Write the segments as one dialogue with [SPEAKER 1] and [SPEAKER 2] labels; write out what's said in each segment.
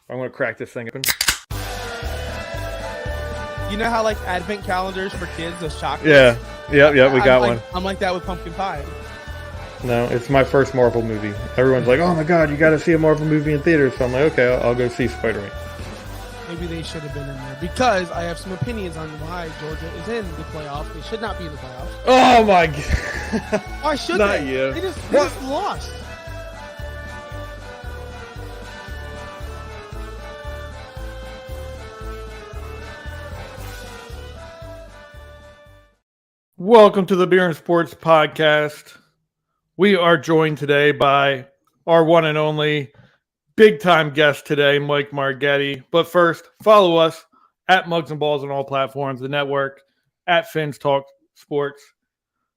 [SPEAKER 1] I'm going to crack this thing open.
[SPEAKER 2] You know how like advent calendars for kids, those chocolates?
[SPEAKER 1] Yeah, we got one.
[SPEAKER 2] I'm like that with pumpkin pie.
[SPEAKER 1] No, it's my first Marvel movie. Everyone's like, oh my god, you got to see a Marvel movie in theaters. So I'm like, okay, I'll go see Spider-Man.
[SPEAKER 2] Maybe they should have been in there because I have some opinions on why Georgia is in the playoffs. They should not be in the playoffs.
[SPEAKER 1] Oh my god.
[SPEAKER 2] Why should
[SPEAKER 1] Not
[SPEAKER 2] they?
[SPEAKER 1] you.
[SPEAKER 2] They just lost.
[SPEAKER 1] Welcome to the Beer and Sports Podcast. We are joined today by our one and only big-time guest today, Mike Margittai. But first, follow us at Mugs and Balls on all platforms, the network, at Fins Talk Sports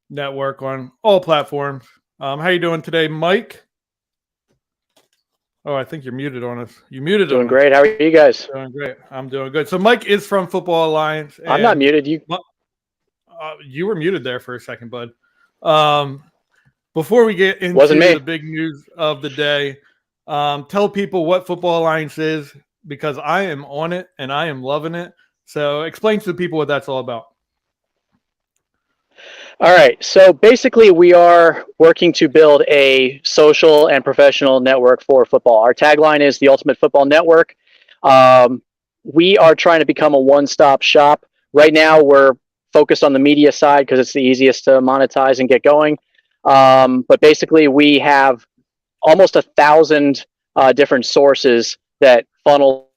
[SPEAKER 1] Network on all platforms. How you doing today, Mike? Oh, I think you're muted on us. You muted
[SPEAKER 3] Doing
[SPEAKER 1] on
[SPEAKER 3] great. How are you guys?
[SPEAKER 1] Doing great. I'm doing good. So Mike is from Football Alliance.
[SPEAKER 3] I'm not muted.
[SPEAKER 1] You were muted there for a second, bud. Before we get into the big news of the day, tell people what Football Alliance is, because I am on it and I am loving it. So explain to the people what that's all about.
[SPEAKER 3] All right. So basically, we are working to build a social and professional network for football. Our tagline is the Ultimate Football Network. We are trying to become a one-stop shop. Right now, we're focused on the media side because it's the easiest to monetize and get going. But basically, we have almost 1,000 different sources that funnel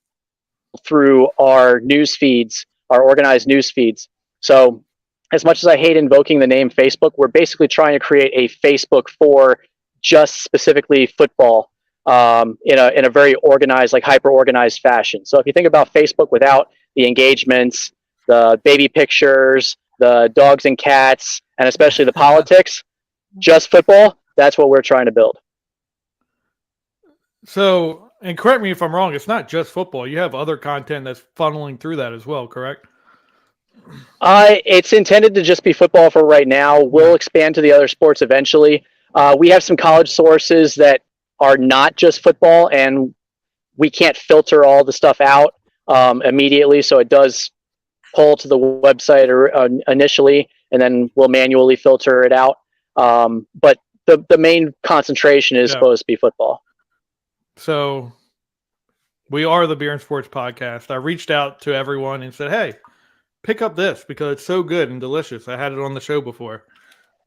[SPEAKER 3] through our news feeds, our organized news feeds. So as much as I hate invoking the name Facebook, we're basically trying to create a Facebook for just specifically football in a very organized, like hyper-organized fashion. So if you think about Facebook without the engagements, the baby pictures, the dogs and cats, and especially the politics, just football, that's what we're trying to build.
[SPEAKER 1] So, and correct me if I'm wrong, it's not just football. You have other content that's funneling through that as well, correct?
[SPEAKER 3] It's intended to just be football for right now. We'll expand to the other sports eventually. We have some college sources that are not just football, and we can't filter all the stuff out immediately, so it does pull to the website initially, and then we'll manually filter it out. But the main concentration is supposed to be football.
[SPEAKER 1] So we are the Beer and Sports Podcast. I reached out to everyone and said, hey, pick up this because it's so good and delicious. I had it on the show before.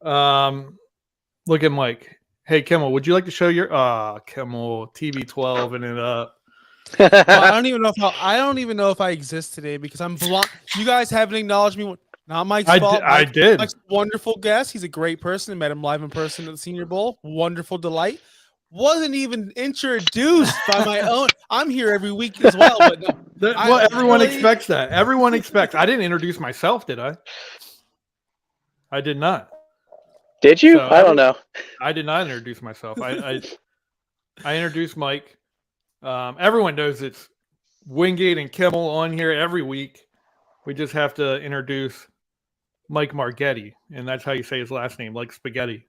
[SPEAKER 1] Look at Mike. Hey, Kimmel, would you like to show your Kimmel TB12 and it up?
[SPEAKER 2] Well, I don't even know if I exist today because I'm blind. You guys haven't acknowledged me. Not Mike's fault.
[SPEAKER 1] I did.
[SPEAKER 2] Mike's a wonderful guest. He's a great person. I met him live in person at the Senior Bowl. Wonderful delight. Wasn't even introduced by my own. I'm here every week as well. But no,
[SPEAKER 1] everyone expects that. Everyone expects. I didn't introduce myself, did I? I did not.
[SPEAKER 3] Did you? So I don't know.
[SPEAKER 1] I did not introduce myself. I introduced Mike. Everyone knows it's Wingate and Kimmel on here every week. We just have to introduce Mike Margittai, and that's how you say his last name, like spaghetti.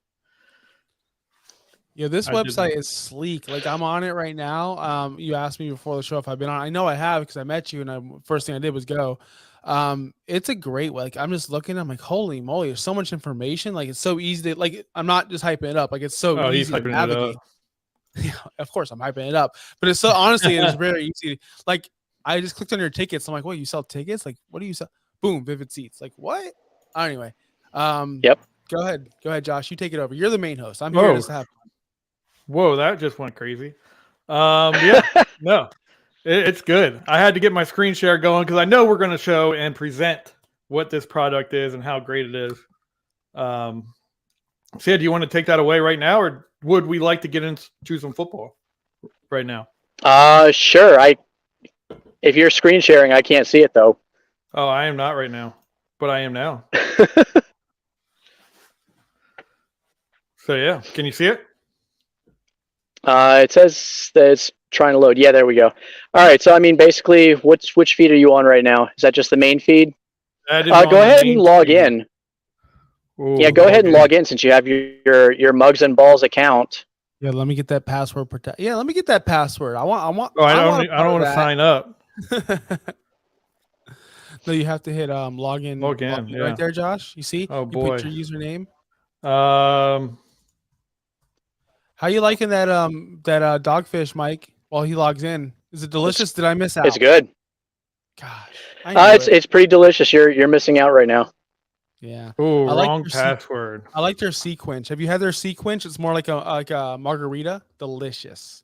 [SPEAKER 2] Yeah, this website is sleek. Like, I'm on it right now. You asked me before the show if I've been on. I know I have because I met you, and first thing I did was go. It's a great way. Like, I'm just looking. I'm like, holy moly! There's so much information. Like, it's so easy to like. I'm not just hyping it up. Like, it's so easy to navigate. Yeah, of course I'm hyping it up, but it's so honestly, it's very easy. Like, I just clicked on your tickets. I'm like, wait, you sell tickets? Like, what do you sell? Boom, Vivid Seats. Like, what? Anyway,
[SPEAKER 3] yep.
[SPEAKER 2] Go ahead, Josh. You take it over. You're the main host. I'm here just to have fun.
[SPEAKER 1] Whoa, that just went crazy. Yeah, no, it's good. I had to get my screen share going because I know we're going to show and present what this product is and how great it is. Sid, do you want to take that away right now, or would we like to get into some football right now?
[SPEAKER 3] Sure. If you're screen sharing, I can't see it though.
[SPEAKER 1] Oh, I am not right now, but I am now. So yeah, can you see it?
[SPEAKER 3] It says that it's trying to load. Yeah, there we go. All right. So I mean, basically, which feed are you on right now? Is that just the main feed? Go ahead and log in.
[SPEAKER 1] Ooh,
[SPEAKER 3] yeah, go ahead and log in since you have your Mugs and Balls account.
[SPEAKER 2] Yeah, let me get that password protect. Yeah, let me get that password. I want.
[SPEAKER 1] Oh, I don't
[SPEAKER 2] want
[SPEAKER 1] want to sign up.
[SPEAKER 2] No, you have to hit login.
[SPEAKER 1] Log in,
[SPEAKER 2] Right
[SPEAKER 1] yeah.
[SPEAKER 2] there, Josh. You see?
[SPEAKER 1] Oh
[SPEAKER 2] You put
[SPEAKER 1] boy.
[SPEAKER 2] your username.
[SPEAKER 1] Um,
[SPEAKER 2] How you liking that dogfish, Mike? While he logs in, is it delicious? Did I miss out?
[SPEAKER 3] It's good.
[SPEAKER 2] Gosh, I knew it.
[SPEAKER 3] It's pretty delicious. You're missing out right now.
[SPEAKER 2] Yeah.
[SPEAKER 1] oh,
[SPEAKER 2] I like
[SPEAKER 1] wrong
[SPEAKER 2] their
[SPEAKER 1] password.
[SPEAKER 2] I like their sequence. Have you had their sequence? It's more like a margarita. Delicious.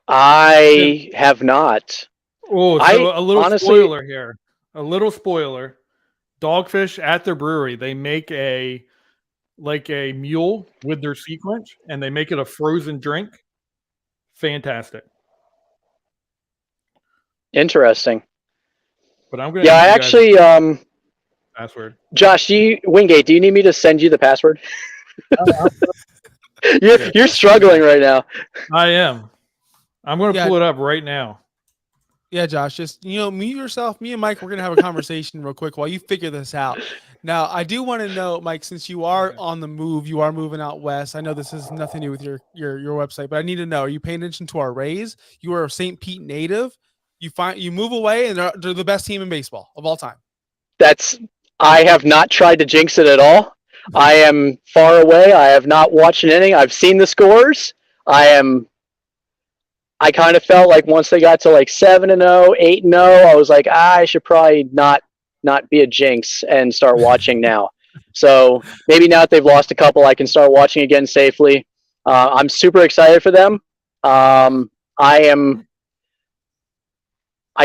[SPEAKER 3] I have not.
[SPEAKER 1] Oh,
[SPEAKER 3] I
[SPEAKER 1] so a little
[SPEAKER 3] honestly,
[SPEAKER 1] spoiler here. A little spoiler. Dogfish at their brewery, they make a mule with their sequence, and they make it a frozen drink. Fantastic.
[SPEAKER 3] interesting.
[SPEAKER 1] But I'm gonna
[SPEAKER 3] Yeah,
[SPEAKER 1] need
[SPEAKER 3] I
[SPEAKER 1] you guys'
[SPEAKER 3] actually,
[SPEAKER 1] password.
[SPEAKER 3] Josh, Wingate, do you need me to send you the password?
[SPEAKER 2] Uh,
[SPEAKER 3] You're struggling right now.
[SPEAKER 1] I am. I'm gonna
[SPEAKER 2] Yeah.
[SPEAKER 1] pull it up right now.
[SPEAKER 2] Yeah, Josh, just mute yourself. Me and Mike, we're gonna have a conversation real quick while you figure this out. Now, I do want to know, Mike, since you are on the move, you are moving out west. I know this has nothing to do with your website, but I need to know: are you paying attention to our Rays? You are a St. Pete native. You move away, and they're the best team in baseball of all time.
[SPEAKER 3] I have not tried to jinx it at all. I am far away. I have not watched an inning. I've seen the scores. I kind of felt like once they got to like 7-0, 8-0, I was like, I should probably not be a jinx and start watching now. So maybe now that they've lost a couple, I can start watching again safely. I'm super excited for them. I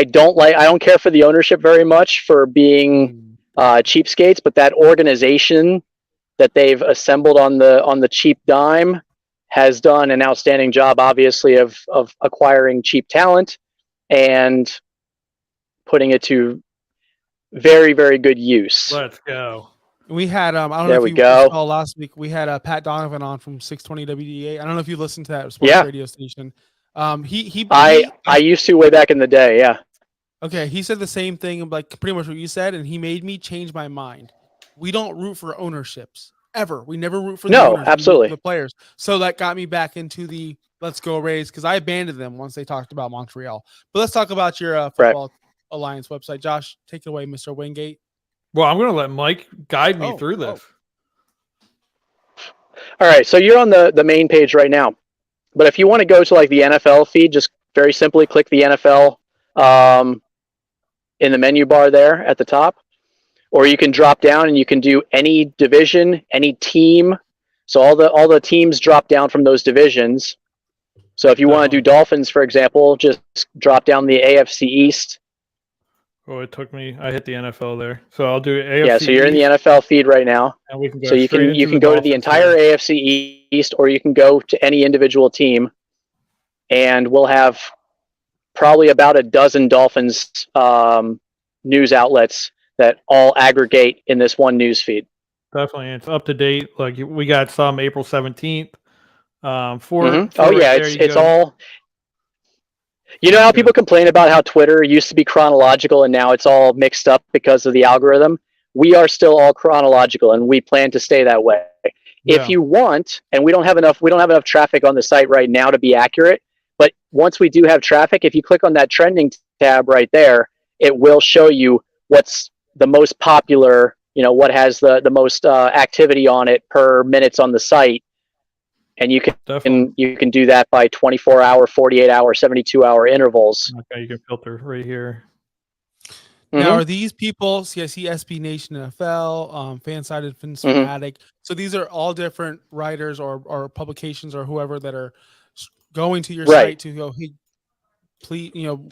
[SPEAKER 3] don't care for the ownership very much for being cheapskates, but that organization that they've assembled on the cheap dime has done an outstanding job, obviously, of acquiring cheap talent and putting it to very, very good use.
[SPEAKER 1] Let's go.
[SPEAKER 2] We had I don't
[SPEAKER 3] There
[SPEAKER 2] know
[SPEAKER 3] we
[SPEAKER 2] if you
[SPEAKER 3] go.
[SPEAKER 2] saw last week. We had Pat Donovan on from 620 WDA. I don't know if you listened to that sports radio station.
[SPEAKER 3] I used to way back in the day. Yeah.
[SPEAKER 2] Okay, he said the same thing, like pretty much what you said, and he made me change my mind. We don't root for ownerships ever. We never root for the owners.
[SPEAKER 3] Absolutely.
[SPEAKER 2] We root for the players. So that got me back into the let's go Rays because I abandoned them once they talked about Montreal. But let's talk about your Football Alliance website. Josh, take it away, Mr. Wingate.
[SPEAKER 1] Well, I'm going to let Mike guide me through this.
[SPEAKER 3] All right, so you're on the main page right now. But if you want to go to like the NFL feed, just very simply click the NFL in the menu bar there at the top. Or you can drop down and you can do any division, any team. So all the teams drop down from those divisions. So if you want to do Dolphins, for example, just drop down the AFC East.
[SPEAKER 1] Oh, it took me. I hit the NFL there, so I'll do AFC.
[SPEAKER 3] Yeah, so you're in the NFL feed right now.
[SPEAKER 1] And we can go
[SPEAKER 3] so you can go to the entire AFC East, or you can go to any individual team, and we'll have probably about a dozen Dolphins news outlets that all aggregate in this one news feed.
[SPEAKER 1] Definitely, it's up to date. Like we got some April 17th.
[SPEAKER 3] It's all. You know how people complain about how Twitter used to be chronological and now it's all mixed up because of the algorithm? We are still all chronological and we plan to stay that way. Yeah. If you want, and we don't have enough traffic on the site right now to be accurate, but once we do have traffic, if you click on that trending tab right there, it will show you what's the most popular, what has the most activity on it per minutes on the site. And you can do that by 24-hour, 48-hour, 72-hour intervals.
[SPEAKER 1] Okay, you can filter right here.
[SPEAKER 2] Now, are these people? See, I see SB Nation NFL, Fansided Fanatic. So these are all different writers or publications or whoever that are going to your site to go, hey, please, you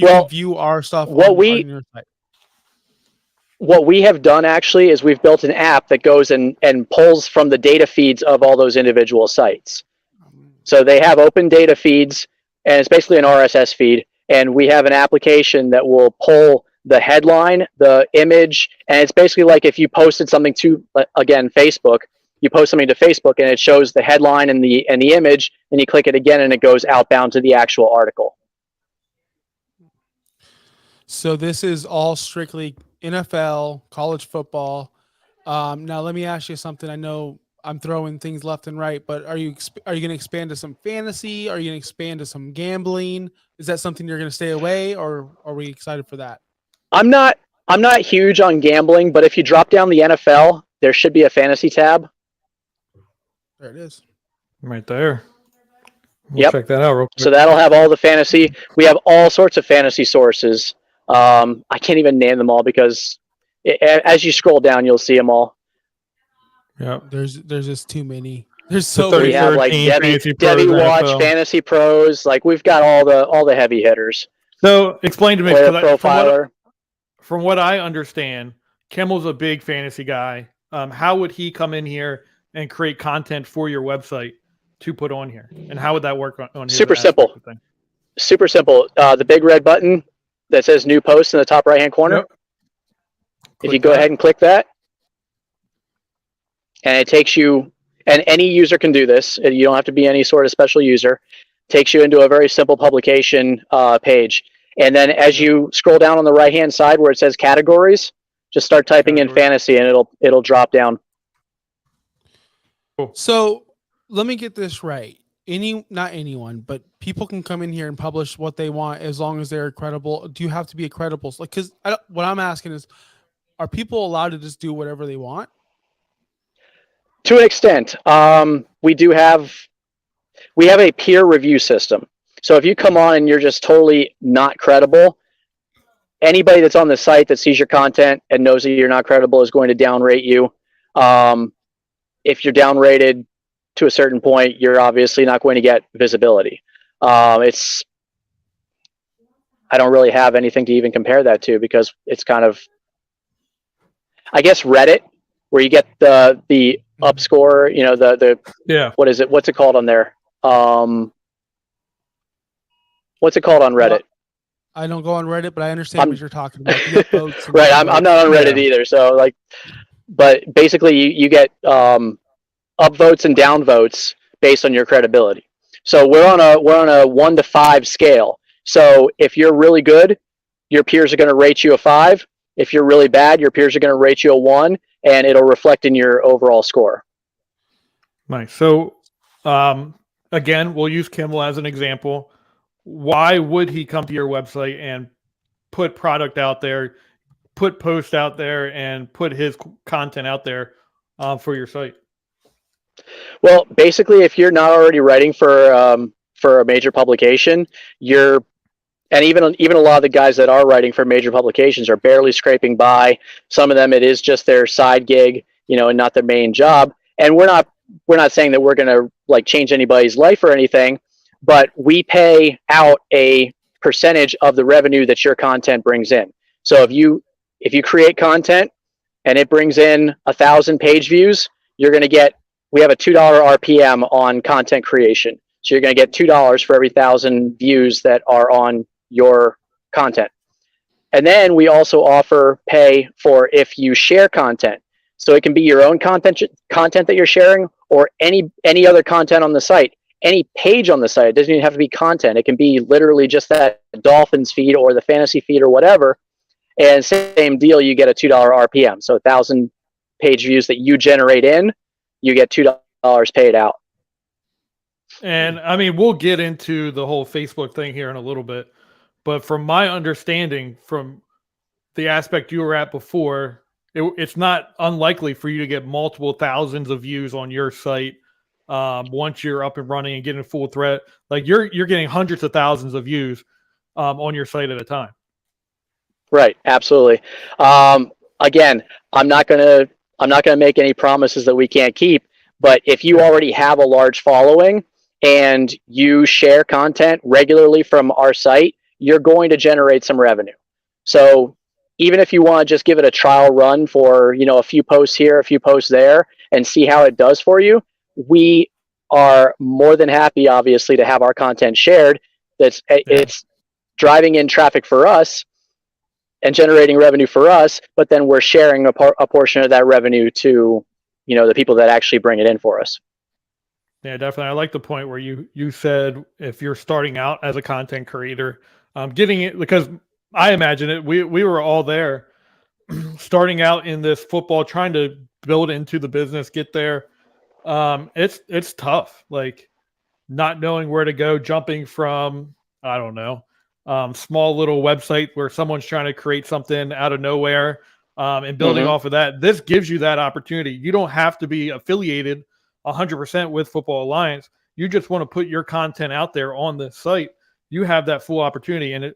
[SPEAKER 2] can view our stuff on your site.
[SPEAKER 3] What we have done actually is we've built an app that goes and pulls from the data feeds of all those individual sites. So they have open data feeds, and it's basically an RSS feed. And we have an application that will pull the headline, the image, and it's basically like if you posted something to, again, Facebook, you post something to Facebook and it shows the headline and the image, and you click it again and it goes outbound to the actual article.
[SPEAKER 2] So this is all strictly NFL, college football. Now let me ask you something. I know I'm throwing things left and right, but are you going to expand to some fantasy? Are you going to expand to some gambling? Is that something you're going to stay away, or are we excited for that?
[SPEAKER 3] I'm not huge on gambling, but if you drop down the NFL, there should be a fantasy tab.
[SPEAKER 2] There it is.
[SPEAKER 1] Right there.
[SPEAKER 3] Yep.
[SPEAKER 1] Check that out real quick.
[SPEAKER 3] So that'll have all the fantasy. We have all sorts of fantasy sources. I can't even name them all because as you scroll down, you'll see them all.
[SPEAKER 1] Yeah.
[SPEAKER 2] There's just too many. There's so
[SPEAKER 3] We
[SPEAKER 2] many.
[SPEAKER 3] have like Debbie Watch,
[SPEAKER 1] NFL.
[SPEAKER 3] Fantasy Pros. Like we've got all the heavy hitters.
[SPEAKER 1] So explain to me,
[SPEAKER 3] Player Profiler.
[SPEAKER 1] From what I understand, Kimmel's a big fantasy guy. How would he come in here and create content for your website to put on here? And how would that work on his
[SPEAKER 3] Super simple.
[SPEAKER 1] thing?
[SPEAKER 3] Super simple. The big red button that says new post in the top right hand corner.
[SPEAKER 1] Yep.
[SPEAKER 3] If you go ahead and click that, and it takes you, and any user can do this. You don't have to be any sort of special user. Takes you into a very simple publication page. And then as you scroll down on the right hand side where it says categories, just start typing in fantasy and it'll drop down.
[SPEAKER 1] Cool.
[SPEAKER 2] So let me get this right. Not anyone, but people can come in here and publish what they want as long as they're credible. Do you have to be a credible? Like, because what I'm asking is, are people allowed to just do whatever they want?
[SPEAKER 3] To an extent, we have a peer review system. So if you come on and you're just totally not credible, anybody that's on the site that sees your content and knows that you're not credible is going to downrate you. If you're downrated to a certain point, you're obviously not going to get visibility. I don't really have anything to even compare that to because it's kind of, I guess, Reddit, where you get the up score, what is it? What's it called on there? What's it called on Reddit?
[SPEAKER 2] I don't go on Reddit, but I understand what you're talking about.
[SPEAKER 3] Right, I'm not on Reddit either. So but basically you get upvotes and downvotes based on your credibility. So we're on a 1 to 5 scale. So if you're really good, your peers are going to rate you a 5. If you're really bad, your peers are going to rate you a 1, and it'll reflect in your overall score.
[SPEAKER 1] Nice. So again, we'll use Kimmel as an example. Why would he come to your website and put product out there, put posts out there, and put his content out there for your site?
[SPEAKER 3] Well, basically, if you're not already writing for a major publication, and even a lot of the guys that are writing for major publications are barely scraping by. Some of them, it is just their side gig, and not their main job. And we're not saying that we're going to like change anybody's life or anything, but we pay out a percentage of the revenue that your content brings in. So if you create content and it brings in 1,000 page views, you're going to get, we have a $2 RPM on content creation. So you're going to get $2 for every 1,000 views that are on your content. And then we also offer pay for if you share content. So it can be your own content that you're sharing, or any other content on the site, any page on the site. It doesn't even have to be content. It can be literally just that Dolphins feed or the fantasy feed or whatever. And same deal, you get a $2 RPM. So 1,000 page views that you generate in, you get $2 paid out.
[SPEAKER 1] And I mean, we'll get into the whole Facebook thing here in a little bit, but from my understanding, from the aspect you were at before, it's not unlikely for you to get multiple thousands of views on your site once you're up and running and getting full threat. Like you're getting hundreds of thousands of views on your site at a time.
[SPEAKER 3] Right, absolutely. Again, I'm not gonna make any promises that we can't keep. But if you already have a large following and you share content regularly from our site, you're going to generate some revenue. So even if you want to just give it a trial run for, a few posts here, a few posts there, and see how it does for you, we are more than happy, obviously, to have our content shared. It's driving in traffic for us and generating revenue for us, but then we're sharing a portion of that revenue to, the people that actually bring it in for us.
[SPEAKER 1] Yeah, definitely. I like the point where you said if you're starting out as a content creator, getting it, because I imagine it, we were all there starting out in this football, trying to build into the business, get there. It's tough. Like not knowing where to go, jumping from I don't know, small little website where someone's trying to create something out of nowhere, and building off of that. This gives you that opportunity. You don't have to be affiliated 100% with Football Alliance. You just want to put your content out there on the site. You have that full opportunity, and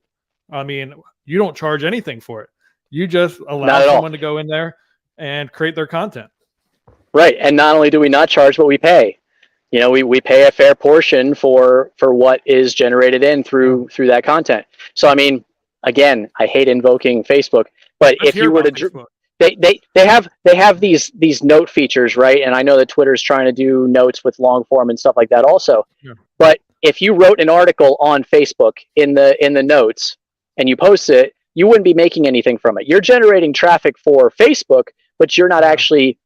[SPEAKER 1] you don't charge anything for it. You just allow someone to go in there and create their content.
[SPEAKER 3] Right, and not only do we not charge, but we pay. You know, we pay a fair portion for what is generated in through that content. So I mean, again, I hate invoking Facebook, but if you were to they have these note features, right? And I know that Twitter's trying to do notes with long form and stuff like that also. Yeah. But if you wrote an article on Facebook in the notes and you post it, you wouldn't be making anything from it. You're generating traffic for Facebook, but you're not actually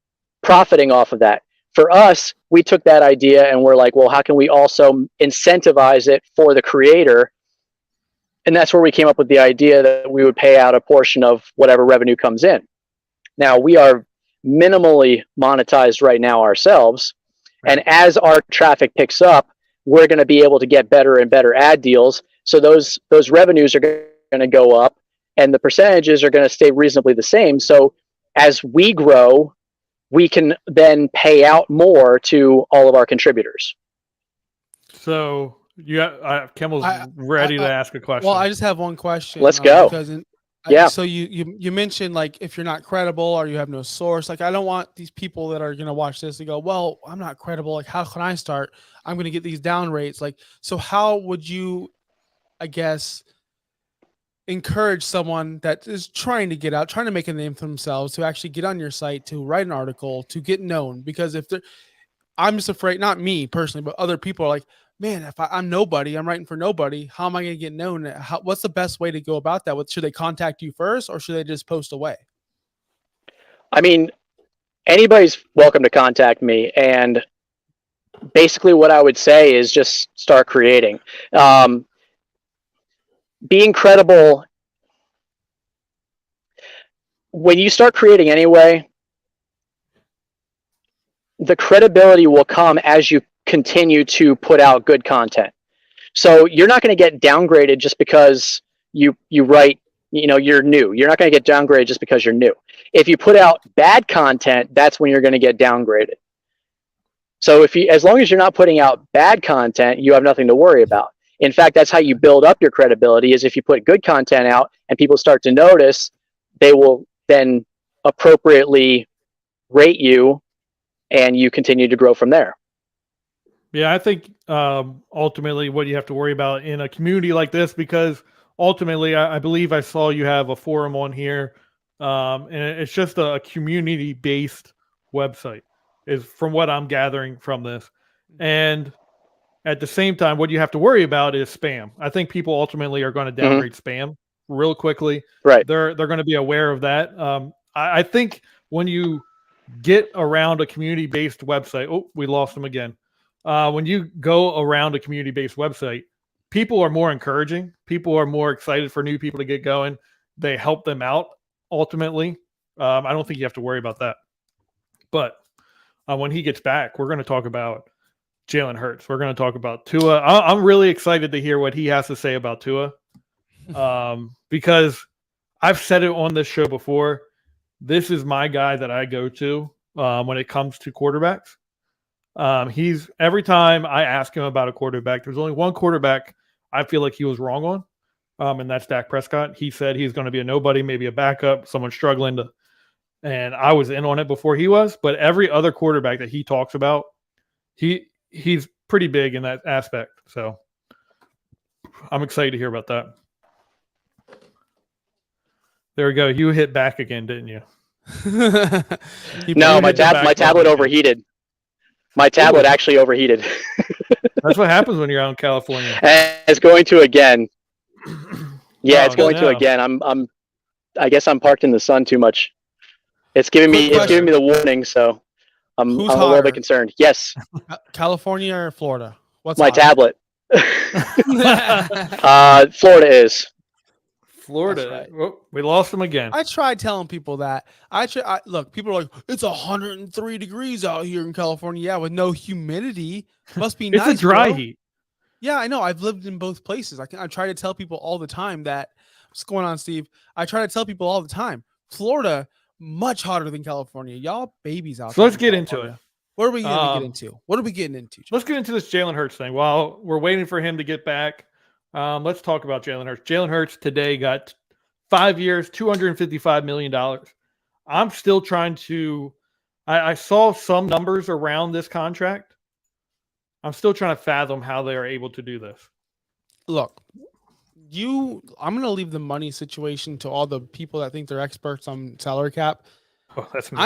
[SPEAKER 3] profiting off of that. For us, we took that idea and we're like, well, how can we also incentivize it for the creator? And that's where we came up with the idea that we would pay out a portion of whatever revenue comes in. Now, we are minimally monetized right now ourselves. Right. And as our traffic picks up, we're going to be able to get better and better ad deals. So those revenues are going to go up and the percentages are going to stay reasonably the same. So as we grow, we can then pay out more to all of our contributors.
[SPEAKER 1] So Kimmel's ready to ask a question.
[SPEAKER 2] Well, I just have one question.
[SPEAKER 3] Let's go.
[SPEAKER 2] So you mentioned like if you're not credible or you have no source, like I don't want these people that are going to watch this to go, well, I'm not credible. Like how can I start? I'm going to get these down rates. Like, so how would you, I guess, encourage someone that is trying to get out, trying to make a name for themselves, to actually get on your site, to write an article, to get known? Because I'm just afraid, not me personally, but other people are like, man, if I'm nobody, I'm writing for nobody, how am I going to get known? What's the best way to go about that? Should they contact you first or should they just post away?
[SPEAKER 3] I mean, anybody's welcome to contact me. And basically what I would say is just start creating. Being credible, when you start creating anyway, the credibility will come as you continue to put out good content. So you're not going to get downgraded just because you write, you're new. You're not going to get downgraded just because you're new. If you put out bad content, that's when you're going to get downgraded. So as long as you're not putting out bad content, you have nothing to worry about. In fact, that's how you build up your credibility, is if you put good content out and people start to notice, they will then appropriately rate you and you continue to grow from there.
[SPEAKER 1] Yeah, I think ultimately what you have to worry about in a community like this, because ultimately I believe I saw you have a forum on here, and it's just a community-based website, is from what I'm gathering from this. And at the same time, what you have to worry about is spam. I think people ultimately are going to downgrade spam real quickly.
[SPEAKER 3] Right.
[SPEAKER 1] They're going to be aware of that. I think when you get around a community-based website, oh, we lost them again. When you go around a community-based website, people are more encouraging. People are more excited for new people to get going. They help them out ultimately. I don't think you have to worry about that. But when he gets back, we're going to talk about Jalen Hurts. We're going to talk about Tua. I'm really excited to hear what he has to say about Tua, because I've said it on this show before. This is my guy that I go to when it comes to quarterbacks. He's every time I ask him about a quarterback, there's only one quarterback I feel like he was wrong on, and that's Dak Prescott. He said he's going to be a nobody, maybe a backup, someone struggling to, and I was in on it before he was. But every other quarterback that he talks about, he's pretty big in that aspect. So I'm excited to hear about that. There we go. You hit back again, didn't you?
[SPEAKER 3] No, my tablet overheated. My tablet actually overheated.
[SPEAKER 1] That's what happens when you're out in California.
[SPEAKER 3] And it's going to again. Yeah, it's going to again. I guess I'm parked in the sun too much. It's giving me the warning, so I'm a little bit concerned. Yes.
[SPEAKER 2] California or Florida? What's
[SPEAKER 3] my tablet? Florida is.
[SPEAKER 1] Florida.
[SPEAKER 2] Right.
[SPEAKER 1] Oh, we lost him again.
[SPEAKER 2] I tried telling people that. Look, people are like, it's 103 degrees out here in California. Yeah, with no humidity. Must be
[SPEAKER 1] It's
[SPEAKER 2] nice,
[SPEAKER 1] a dry
[SPEAKER 2] bro.
[SPEAKER 1] heat.
[SPEAKER 2] Yeah, I know. I've lived in both places. I try to tell people all the time that. What's going on, Steve? I try to tell people all the time. Florida, much hotter than California. Y'all babies out
[SPEAKER 1] So
[SPEAKER 2] there.
[SPEAKER 1] let's get into it.
[SPEAKER 2] What are we going to get into? What are we getting into, John?
[SPEAKER 1] Let's get into this Jalen Hurts thing. While we're waiting for him to get back, let's talk about Jalen Hurts. Jalen Hurts today got 5 years, $255 million. I'm still trying to I saw some numbers around this contract. I'm still trying to fathom how they are able to do this.
[SPEAKER 2] Look, I'm going to leave the money situation to all the people that think they're experts on salary cap.
[SPEAKER 1] Oh, that's me.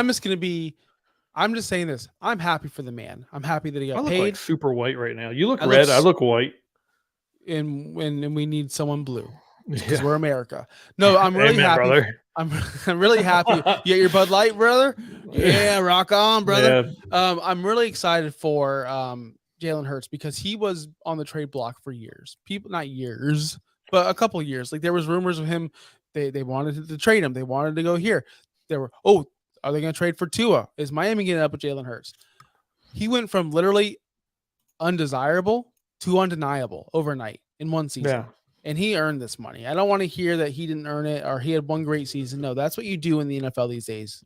[SPEAKER 2] I'm just saying this. I'm happy for the man. I'm happy that he got
[SPEAKER 1] I look
[SPEAKER 2] paid.
[SPEAKER 1] like super white right now. You look red. I look white.
[SPEAKER 2] And we need someone blue because we're America. No, I'm really happy.
[SPEAKER 1] Brother.
[SPEAKER 2] I'm really happy. You got your Bud Light, brother? Yeah, rock on, brother. Yeah. I'm really excited for Jalen Hurts because he was on the trade block for years. Not years, but a couple of years. Like there was rumors of him. They wanted to trade him. They wanted to go here. Are they going to trade for Tua? Is Miami getting up with Jalen Hurts? He went from literally undesirable to undeniable overnight in one season.
[SPEAKER 1] Yeah.
[SPEAKER 2] And he earned this money. I don't want to hear that he didn't earn it or he had one great season. No, that's what you do in the NFL these days.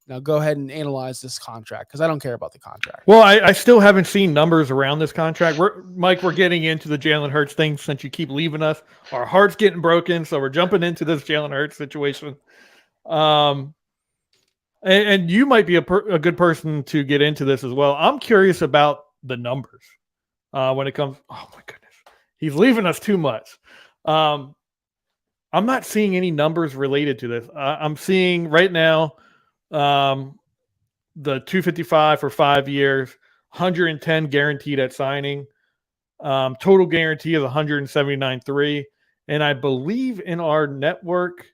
[SPEAKER 2] Now go ahead and analyze this contract because I don't care about the contract.
[SPEAKER 1] Well, I still haven't seen numbers around this contract. Mike, we're getting into the Jalen Hurts thing since you keep leaving us. Our heart's getting broken, so we're jumping into this Jalen Hurts situation. And you might be a good person to get into this as well. I'm curious about the numbers when it comes. Oh my goodness, he's leaving us too much. I'm not seeing any numbers related to this. I'm seeing right now the 255 for 5 years, 110 guaranteed at signing. Total guarantee is 179.3, and I believe in our network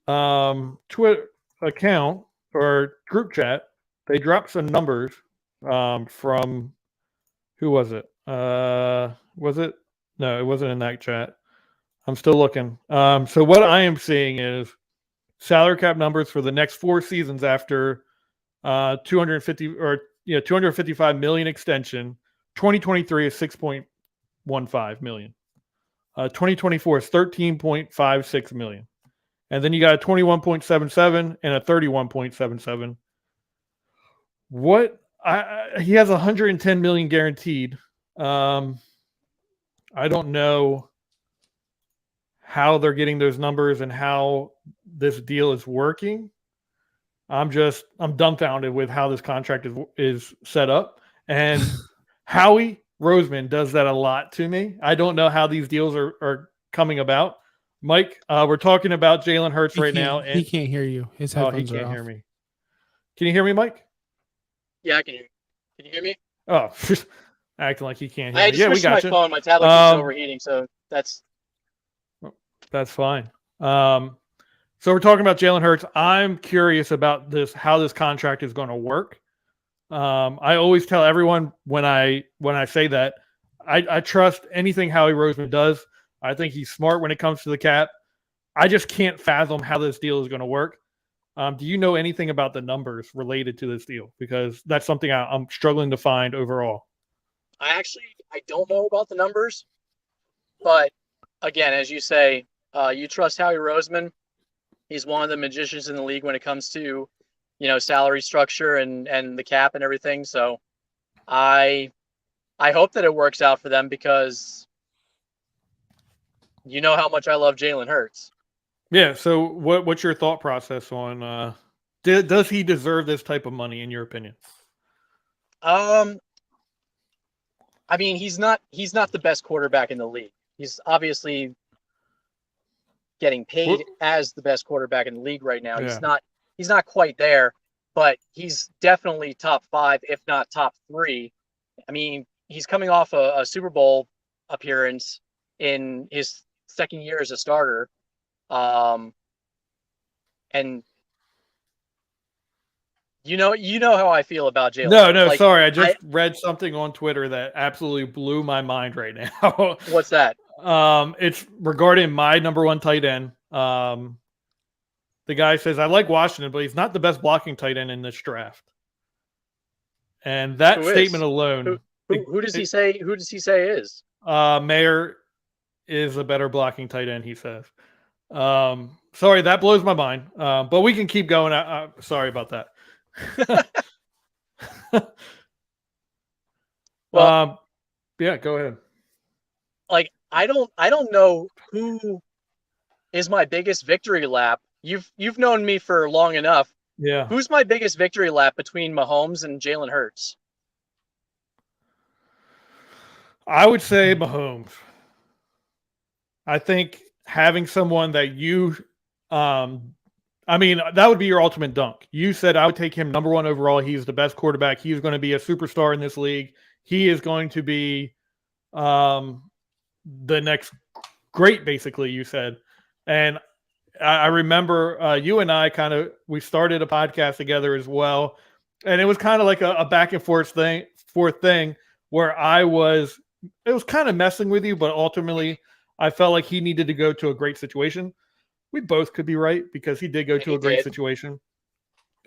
[SPEAKER 1] Twitter account or group chat, they dropped some numbers from who was it? Was it? No, it wasn't in that chat. I'm still looking. So what I am seeing is salary cap numbers for the next 4 seasons after 255 million extension. 2023 is 6.15 million. 2024 is 13.56 million. And then you got a 21.77 and a 31.77. He has 110 million guaranteed. I don't know how they're getting those numbers and how this deal is working. I'm dumbfounded with how this contract is set up. And Howie Roseman does that a lot to me. I don't know how these deals are coming about. Mike, we're talking about Jalen Hurts right now. And
[SPEAKER 2] he can't hear you. His headphones
[SPEAKER 1] he
[SPEAKER 2] are
[SPEAKER 1] can't
[SPEAKER 2] off.
[SPEAKER 1] hear me. Can you hear me, Mike?
[SPEAKER 3] Yeah, I can hear you. Can you hear me?
[SPEAKER 1] Oh, acting like he can't hear
[SPEAKER 3] I
[SPEAKER 1] me.
[SPEAKER 3] just
[SPEAKER 1] Yeah, we
[SPEAKER 3] switched
[SPEAKER 1] got
[SPEAKER 3] my
[SPEAKER 1] you.
[SPEAKER 3] phone. My tablet keeps overheating, so that's
[SPEAKER 1] fine. So we're talking about Jalen Hurts. I'm curious about how this contract is going to work. I always tell everyone when I say that I trust anything Howie Roseman does. I think he's smart when it comes to the cap. I just can't fathom how this deal is going to work. Do you know anything about the numbers related to this deal? Because that's something I'm struggling to find overall.
[SPEAKER 3] I don't know about the numbers, but again, as you say, you trust Howie Roseman. He's one of the magicians in the league when it comes to, salary structure and the cap and everything. So I hope that it works out for them because you know how much I love Jalen Hurts.
[SPEAKER 1] Yeah. So what's your thought process on does he deserve this type of money in your opinion?
[SPEAKER 3] I mean, he's not the best quarterback in the league. He's obviously getting paid as the best quarterback in the league right now. Yeah. He's not quite there, but he's definitely top 5, if not top 3. I mean, he's coming off a Super Bowl appearance in his second year as a starter. And you know how I feel about Jalen.
[SPEAKER 1] No, sorry. I just read something on Twitter that absolutely blew my mind right now.
[SPEAKER 3] What's that?
[SPEAKER 1] It's regarding my number one tight end. The guy says, I like Washington, but he's not the best blocking tight end in this draft. And that statement alone.
[SPEAKER 3] Who does he say? Who does he say is?
[SPEAKER 1] Mayer is a better blocking tight end, he says. Sorry, that blows my mind. But we can keep going. Sorry about that.
[SPEAKER 3] Well,
[SPEAKER 1] yeah, go ahead.
[SPEAKER 3] Like, I don't know who is my biggest victory lap. You've known me for long enough.
[SPEAKER 1] Yeah.
[SPEAKER 3] Who's my biggest victory lap between Mahomes and Jalen Hurts?
[SPEAKER 1] I would say Mahomes. I think having someone that that would be your ultimate dunk. You said I would take him number one overall. He's the best quarterback. He's going to be a superstar in this league. He is going to be the next great, basically, you said. And I remember you and I we started a podcast together as well. And it was kind of like a back and forth thing where it was kind of messing with you, but ultimately I felt like he needed to go to a great situation. We both could be right because he did go to a great situation.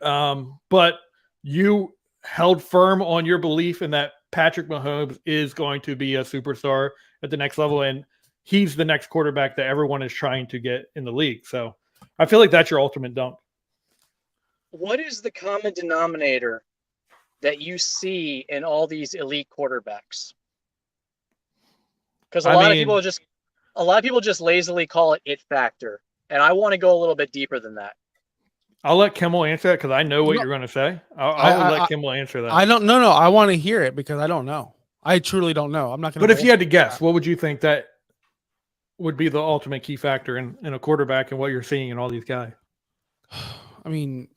[SPEAKER 1] But you held firm on your belief in that Patrick Mahomes is going to be a superstar at the next level, and he's the next quarterback that everyone is trying to get in the league. So I feel like that's your ultimate dunk.
[SPEAKER 3] What is the common denominator that you see in all these elite quarterbacks? Because a lot of people just lazily call it factor, and I want to go a little bit deeper than that.
[SPEAKER 1] I'll let Kimmel answer that because I know what you're going to say. I'll let Kimmel answer that.
[SPEAKER 2] I don't know. No, I want to hear it because I don't know. I truly don't know. I'm not going to.
[SPEAKER 1] But if you had to guess, what would you think that would be the ultimate key factor in a quarterback and what you're seeing in all these guys?
[SPEAKER 2] I mean,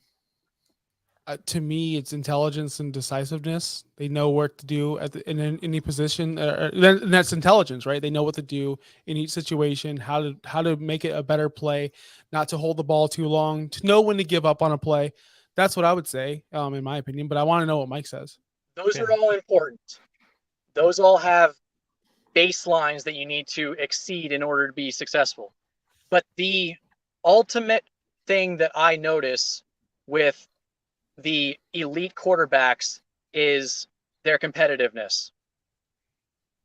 [SPEAKER 2] to me, it's intelligence and decisiveness. They know what to do in any position. And that's intelligence, right? They know what to do in each situation, how to make it a better play, not to hold the ball too long, to know when to give up on a play. That's what I would say, in my opinion. But I want to know what Mike says.
[SPEAKER 3] Those are all important. Those all have baselines that you need to exceed in order to be successful. But the ultimate thing that I notice with the elite quarterbacks is their competitiveness.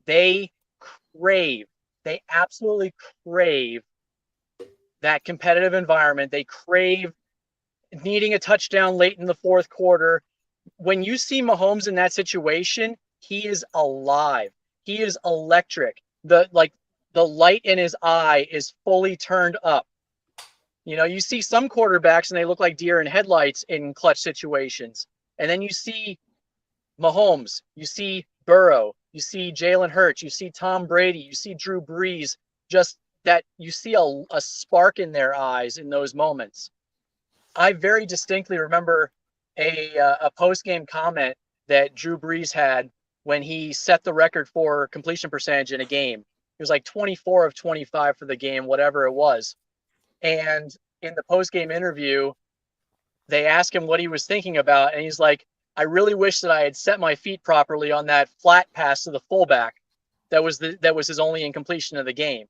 [SPEAKER 3] They absolutely crave that competitive environment. They crave needing a touchdown late in the fourth quarter. When you see Mahomes in that situation, he is alive. He is electric. The light in his eye is fully turned up. You know, you see some quarterbacks and they look like deer in headlights in clutch situations. And then you see Mahomes, you see Burrow, you see Jalen Hurts, you see Tom Brady, you see Drew Brees, just that you see a spark in their eyes in those moments. I very distinctly remember a post-game comment that Drew Brees had when he set the record for completion percentage in a game. It was like 24 of 25 for the game, whatever it was. And in the post-game interview, they asked him what he was thinking about, and he's like, I really wish that I had set my feet properly on that flat pass to the fullback. That was his only incompletion of the game.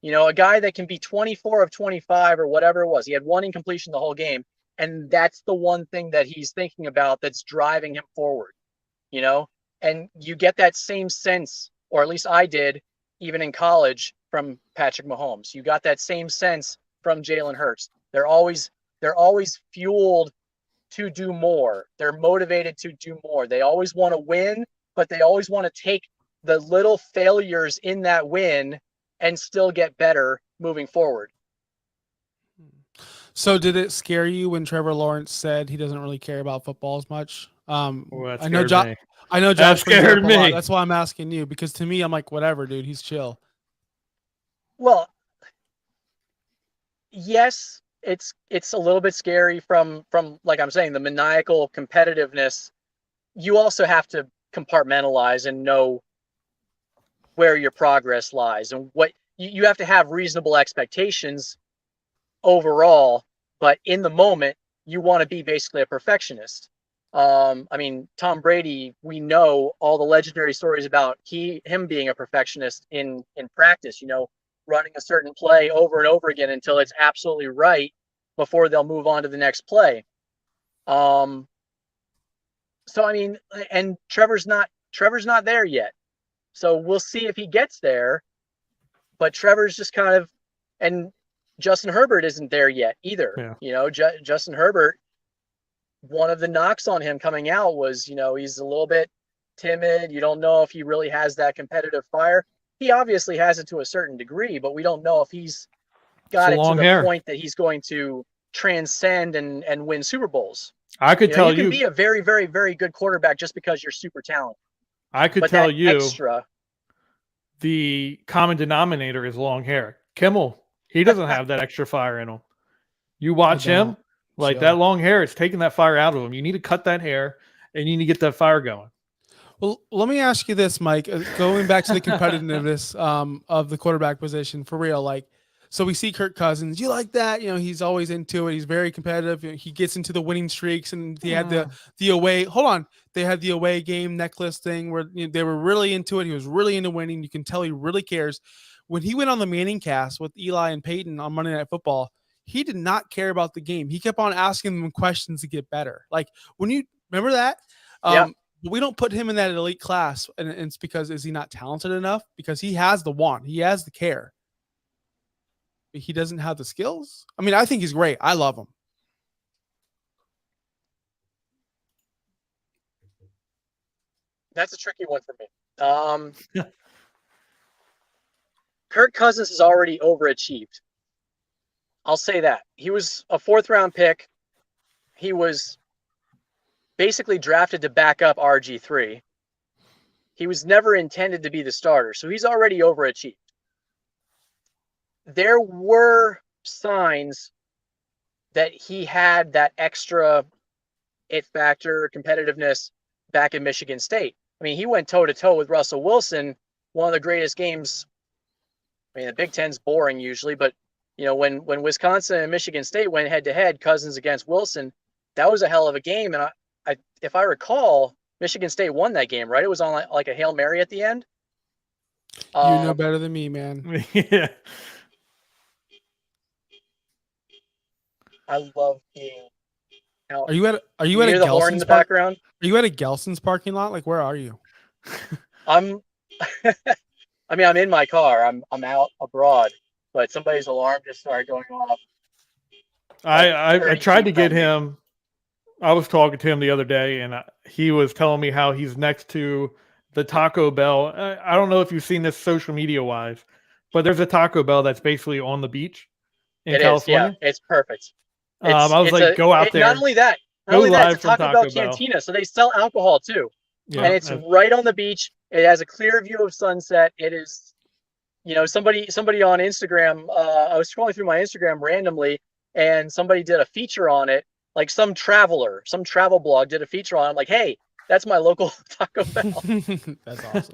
[SPEAKER 3] You know, a guy that can be 24 of 25 or whatever it was. He had one incompletion the whole game, and that's the one thing that he's thinking about that's driving him forward, you know? And you get that same sense, or at least I did, even in college, from Patrick Mahomes. You got that same sense from Jalen Hurts. They're always fueled to do more. They're motivated to do more. They always want to win, but they always want to take the little failures in that win and still get better moving forward.
[SPEAKER 2] So did it scare you when Trevor Lawrence said he doesn't really care about football as much? I know Josh
[SPEAKER 1] scared me.
[SPEAKER 2] That's why I'm asking you, because to me, I'm like, whatever, dude, he's chill.
[SPEAKER 3] Well, yes, it's a little bit scary from like I'm saying, the maniacal competitiveness. You also have to compartmentalize and know where your progress lies, and what you have to have reasonable expectations overall, but in the moment you want to be basically a perfectionist. I mean, Tom Brady, we know all the legendary stories about him being a perfectionist in practice, running a certain play over and over again until it's absolutely right before they'll move on to the next play. So I mean, and Trevor's not there yet. So we'll see if he gets there. But Trevor's just kind of, and Justin Herbert isn't there yet either.
[SPEAKER 1] Yeah.
[SPEAKER 3] Justin Herbert, one of the knocks on him coming out was, he's a little bit timid. You don't know if he really has that competitive fire. He obviously has it to a certain degree, but we don't know if he's got it to the point that he's going to transcend and win Super Bowls.
[SPEAKER 1] I could tell you,
[SPEAKER 3] you can be a very, very, very good quarterback just because you're super talented.
[SPEAKER 1] I could tell you
[SPEAKER 3] extra.
[SPEAKER 1] The common denominator is long hair. Kimmel, he doesn't have that extra fire in him. You watch him, like that long hair is taking that fire out of him. You need to cut that hair and you need to get that fire going.
[SPEAKER 2] Well, let me ask you this, Mike, going back to the competitiveness of the quarterback position for real. Like, so we see Kirk Cousins. You like that? He's always into it. He's very competitive. He gets into the winning streaks, and he had the away. Hold on, they had the away game necklace thing where they were really into it. He was really into winning. You can tell he really cares. When he went on the Manning cast with Eli and Peyton on Monday Night Football, he did not care about the game. He kept on asking them questions to get better. Like when you remember that, we don't put him in that elite class, and it's because is he not talented enough? Because he has the want, he has the care. He doesn't have the skills. I mean, I think he's great. I love him.
[SPEAKER 3] That's a tricky one for me. Kirk Cousins has already overachieved. I'll say that. He was a 4th-round pick. He was basically drafted to back up RG3. He was never intended to be the starter, so he's already overachieved. There were signs that he had that extra it factor, competitiveness back in Michigan State. I mean, he went toe-to-toe with Russell Wilson, one of the greatest games. I mean, the Big Ten's boring usually, but, when Wisconsin and Michigan State went head-to-head, Cousins against Wilson, that was a hell of a game. And I if I recall, Michigan State won that game, right? It was on like a Hail Mary at the end.
[SPEAKER 2] You know better than me, man.
[SPEAKER 1] Yeah.
[SPEAKER 3] I love being out.
[SPEAKER 2] Are you at a
[SPEAKER 3] the horn in the background?
[SPEAKER 2] Are you at a Gelson's parking lot? Like, where are you?
[SPEAKER 3] I'm I'm in my car. I'm out abroad, but somebody's alarm just started going off.
[SPEAKER 1] I tried to get him. I was talking to him the other day, and he was telling me how he's next to the Taco Bell. I don't know if you've seen this social media wise, but there's a Taco Bell that's basically on the beach in California.
[SPEAKER 3] Yeah, it's perfect.
[SPEAKER 1] I was like, go out there.
[SPEAKER 3] Not only that, it's a Taco Bell cantina, so they sell alcohol too. Yeah, and it's right on the beach. It has a clear view of sunset. It is, somebody on Instagram. I was scrolling through my Instagram randomly, and somebody did a feature on it. Like some travel blog did a feature on it. I'm like, hey, that's my local Taco Bell.
[SPEAKER 2] That's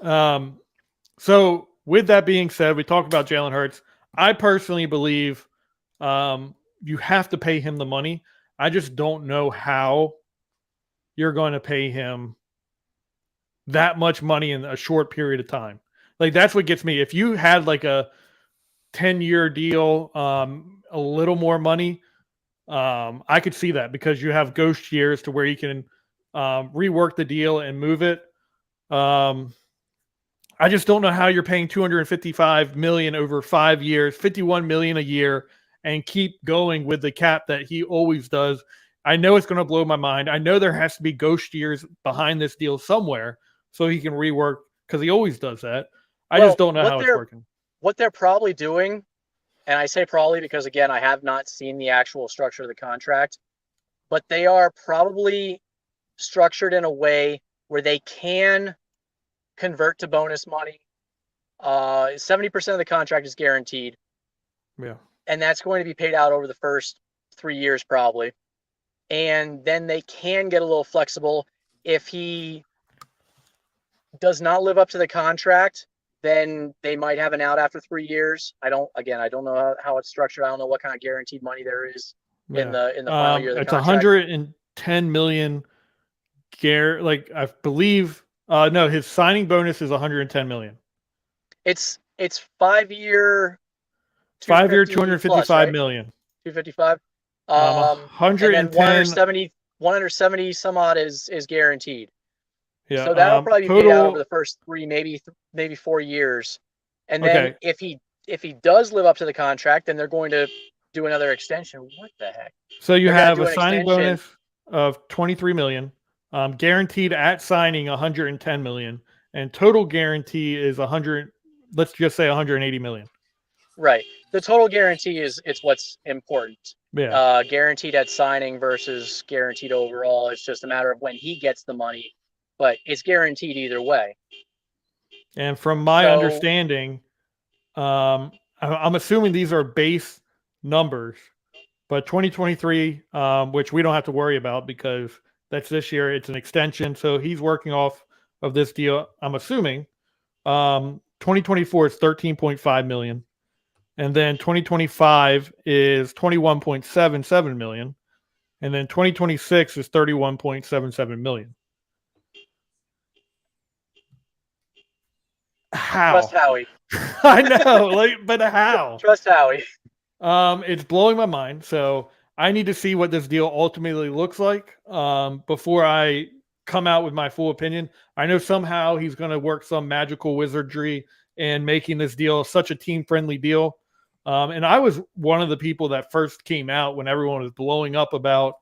[SPEAKER 2] awesome.
[SPEAKER 1] So with that being said, we talked about Jalen Hurts. I personally believe you have to pay him the money. I just don't know how you're going to pay him that much money in a short period of time. Like that's what gets me. If you had like a 10-year deal, a little more money, I could see that because you have ghost years to where you can rework the deal and move it. I just don't know how you're paying $255 million over 5 years, $51 million a year, and keep going with the cap that he always does. I know it's going to blow my mind. I know there has to be ghost years behind this deal somewhere so he can rework because he always does that. I just don't know how it's working.
[SPEAKER 3] What they're probably doing, and I say probably because, again, I have not seen the actual structure of the contract, but they are probably structured in a way where they can convert to bonus money. 70% of the contract is guaranteed.
[SPEAKER 1] Yeah.
[SPEAKER 3] And that's going to be paid out over the first 3 years probably. And then they can get a little flexible. If he does not live up to the contract, then they might have an out after 3 years. I don't know how it's structured. I don't know what kind of guaranteed money there is in the final year of the contract.
[SPEAKER 1] million. Like I believe, no, his signing bonus is 110 million.
[SPEAKER 3] It's 5-year,
[SPEAKER 1] 5-year,
[SPEAKER 3] 255
[SPEAKER 1] $255 million.
[SPEAKER 3] 255. And then 170 some odd is guaranteed.
[SPEAKER 1] Yeah.
[SPEAKER 3] So that'll probably be paid out
[SPEAKER 1] total
[SPEAKER 3] over the first 3, maybe 4 years. And then if he does live up to the contract, then they're going to do another extension. What the heck?
[SPEAKER 1] So you
[SPEAKER 3] They're gonna
[SPEAKER 1] have
[SPEAKER 3] do
[SPEAKER 1] a
[SPEAKER 3] an
[SPEAKER 1] signing
[SPEAKER 3] extension.
[SPEAKER 1] bonus of 23 million, guaranteed at signing 110 million, and total guarantee is 100. Let's just say 180 million.
[SPEAKER 3] Right. The total guarantee it's what's important.
[SPEAKER 1] Yeah.
[SPEAKER 3] Guaranteed at signing versus guaranteed overall. It's just a matter of when he gets the money, but it's guaranteed either way.
[SPEAKER 1] And from my understanding, I'm assuming these are base numbers, but 2023, which we don't have to worry about because that's this year, it's an extension. So he's working off of this deal. I'm assuming 2024 is 13.5 million. And then 2025 is 21.77 million. And then 2026 is 31.77 million. How?
[SPEAKER 3] Trust Howie.
[SPEAKER 1] I know, but how?
[SPEAKER 3] Trust Howie.
[SPEAKER 1] It's blowing my mind. So I need to see what this deal ultimately looks like before I come out with my full opinion. I know somehow he's going to work some magical wizardry in making this deal such a team-friendly deal. And I was one of the people that first came out when everyone was blowing up about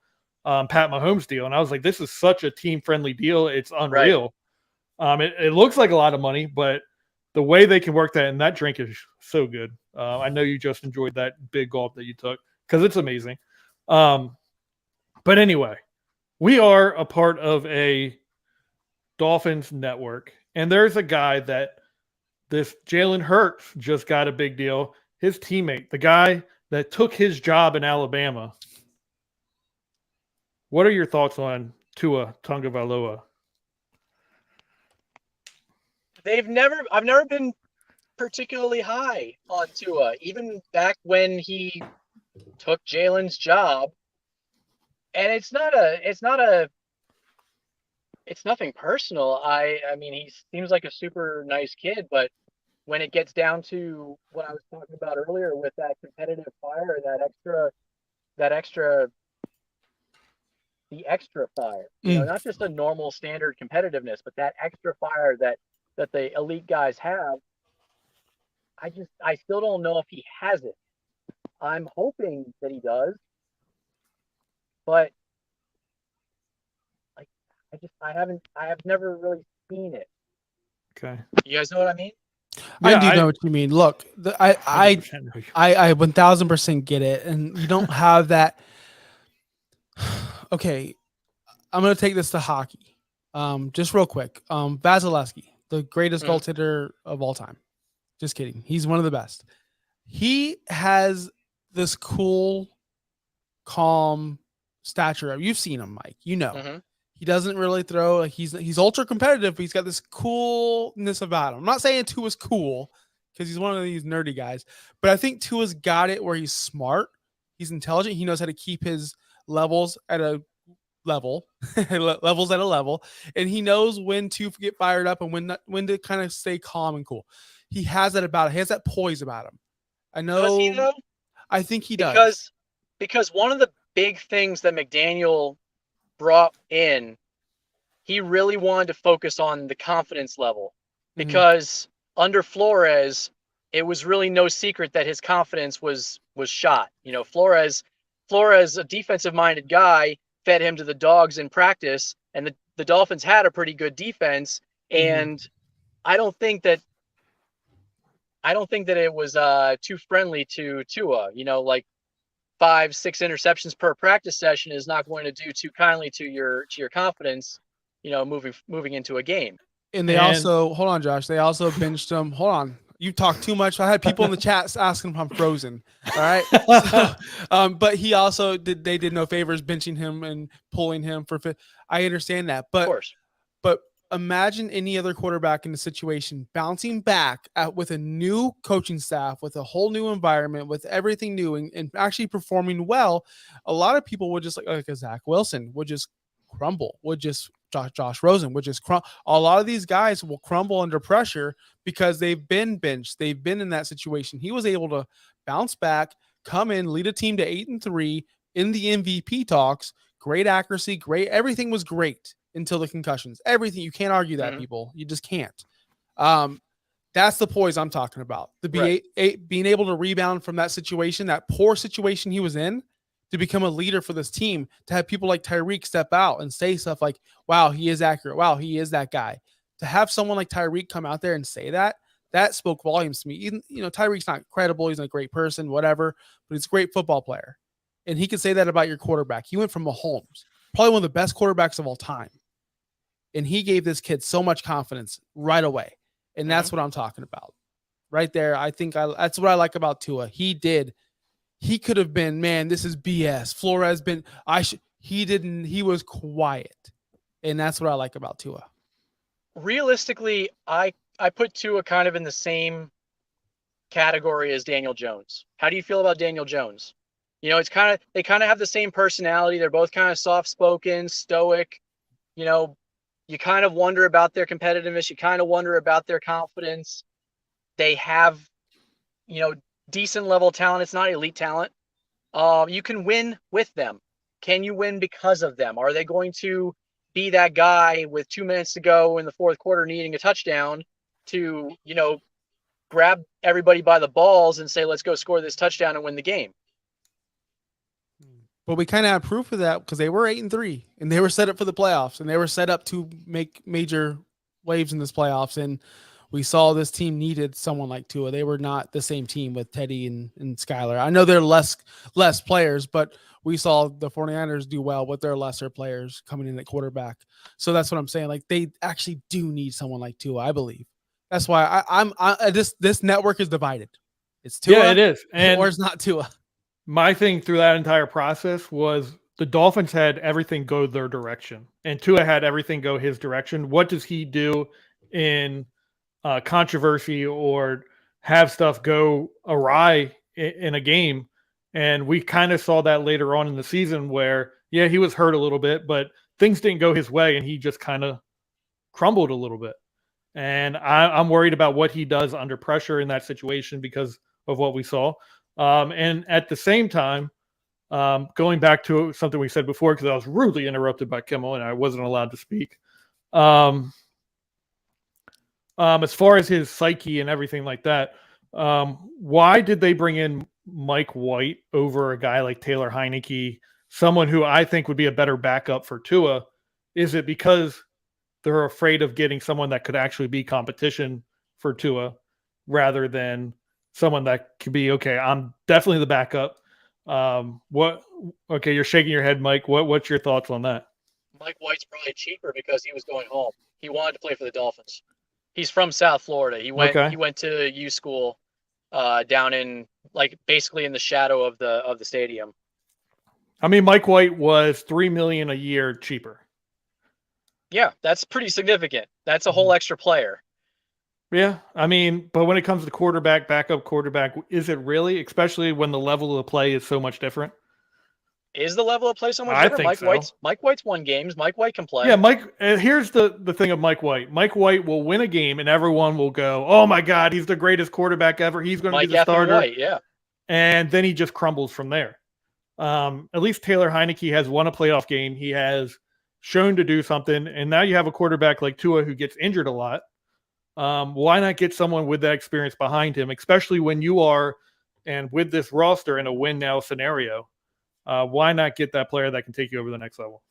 [SPEAKER 1] Pat Mahomes' deal. And I was like, this is such a team-friendly deal. It's unreal. Right. It looks like a lot of money, but the way they can work that, and that drink is so good. I know you just enjoyed that big gulp that you took because it's amazing. But anyway, we are a part of a Dolphins network, and there's a guy that this Jalen Hurts just got a big deal. His teammate, the guy that took his job in Alabama. What are your thoughts on Tua Tagovailoa?
[SPEAKER 3] I've never been particularly high on Tua, even back when he took Jalen's job. And it's nothing personal. I mean, he seems like a super nice kid, but when it gets down to what I was talking about earlier with that competitive fire, the extra fire, not just a normal standard competitiveness, but that extra fire that the elite guys have. I still don't know if he has it. I'm hoping that he does, but I have never really seen it.
[SPEAKER 1] Okay.
[SPEAKER 3] You guys know what I mean?
[SPEAKER 2] Yeah, I do know what you mean. Look, I 1000% get it, and you don't have that. Okay, I'm gonna take this to hockey. Just real quick. Vasilevsky, the greatest goaltender of all time. Just kidding. He's one of the best. He has this cool, calm stature. You've seen him, Mike. You know. Mm-hmm. He doesn't really throw. He's ultra competitive, but he's got this coolness about him. I'm not saying Tua's cool because he's one of these nerdy guys, but I think Tua's got it where he's smart. He's intelligent. He knows how to keep his levels at a level, levels at a level, and he knows when to get fired up and when to kind of stay calm and cool. He has that about him. He has that poise about him. I know.
[SPEAKER 3] Does he, though?
[SPEAKER 2] I think he does.
[SPEAKER 3] Because one of the big things that McDaniel brought in, he really wanted to focus on the confidence level, because under Flores, it was really no secret that his confidence was shot. Flores, a defensive-minded guy, fed him to the dogs in practice, and the Dolphins had a pretty good defense, and I don't think that it was too friendly to Tua. Like 5-6 interceptions per practice session is not going to do too kindly to your confidence, moving into a game.
[SPEAKER 2] And also, hold on, Josh, they also benched him. Hold on. You talk too much. I had people in the chat asking if I'm frozen. All right. So, but he also did no favors benching him and pulling him for fit. I understand that. But,
[SPEAKER 3] of course.
[SPEAKER 2] But imagine any other quarterback in the situation bouncing back with a new coaching staff, with a whole new environment, with everything new, and actually performing well. A lot of people would just like a Zach Wilson would just crumble, would just Josh Rosen would just crumble. A lot of these guys will crumble under pressure because they've been benched. They've been in that situation. He was able to bounce back, come in, lead a team to 8-3 in the MVP talks. Great accuracy, great. Everything was great until the concussions. Everything. You can't argue that, people. You just can't. That's the poise I'm talking about. Being able to rebound from that situation, that poor situation he was in, to become a leader for this team, to have people like Tyreek step out and say stuff like, wow, he is accurate. Wow, he is that guy. To have someone like Tyreek come out there and say that spoke volumes to me. Even, Tyreek's not credible. He's not a great person, whatever, but he's a great football player. And he can say that about your quarterback. He went from Mahomes, probably one of the best quarterbacks of all time. And he gave this kid so much confidence right away. And that's what I'm talking about. Right there, I think that's what I like about Tua. He could have been, man, this is BS. Flores been, he didn't, he was quiet. And that's what I like about Tua.
[SPEAKER 3] Realistically, I put Tua kind of in the same category as Daniel Jones. How do you feel about Daniel Jones? It's they kind of have the same personality. They're both kind of soft-spoken, stoic. You kind of wonder about their competitiveness. You kind of wonder about their confidence. They have, decent level talent. It's not elite talent. You can win with them. Can you win because of them? Are they going to be that guy with 2 minutes to go in the fourth quarter needing a touchdown to, grab everybody by the balls and say, let's go score this touchdown and win the game?
[SPEAKER 2] But we kind of have proof of that because they were 8-3 and they were set up for the playoffs and they were set up to make major waves in this playoffs. And we saw this team needed someone like Tua. They were not the same team with Teddy and Skylar. I know they're less players, but we saw the 49ers do well with their lesser players coming in at quarterback. So that's what I'm saying. Like, they actually do need someone like Tua, I believe. That's why this network is divided. It's Tua.
[SPEAKER 1] Yeah, it is.
[SPEAKER 2] Or it's not Tua.
[SPEAKER 1] My thing through that entire process was the Dolphins had everything go their direction, and Tua had everything go his direction. What does he do in controversy or have stuff go awry in a game? And we kind of saw that later on in the season where, yeah, he was hurt a little bit, but things didn't go his way, and he just kind of crumbled a little bit. And I'm worried about what he does under pressure in that situation because of what we saw. And at the same time, going back to something we said before, because I was rudely interrupted by Kimmel and I wasn't allowed to speak. As far as his psyche and everything like that, why did they bring in Mike White over a guy like Taylor Heineke, someone who I think would be a better backup for Tua? Is it because they're afraid of getting someone that could actually be competition for Tua rather than someone that could be, okay, I'm definitely the backup? Okay, you're shaking your head, Mike. What's your thoughts on that?
[SPEAKER 3] Mike White's probably cheaper because he was going home. He wanted to play for the Dolphins. He's from South Florida. He went to U school down in, like, basically in the shadow of the stadium.
[SPEAKER 1] I mean, Mike White was $3 million a year cheaper.
[SPEAKER 3] Yeah, that's pretty significant. That's a whole extra player.
[SPEAKER 1] Yeah, I mean, but when it comes to quarterback, backup quarterback, is it really? Especially when the level of play is so much different.
[SPEAKER 3] Is the level of play so much different?
[SPEAKER 1] I think
[SPEAKER 3] Mike White's won games. Mike White can play.
[SPEAKER 1] Yeah, Mike. Here's the thing of Mike White. Mike White will win a game, and everyone will go, "Oh my God, he's the greatest quarterback ever. He's going to be the starter."
[SPEAKER 3] White, yeah.
[SPEAKER 1] And then he just crumbles from there. At least Taylor Heineke has won a playoff game. He has shown to do something, and now you have a quarterback like Tua who gets injured a lot. Why not get someone with that experience behind him, especially when you are, and with this roster in a win now scenario? Why not get that player that can take you over the next level?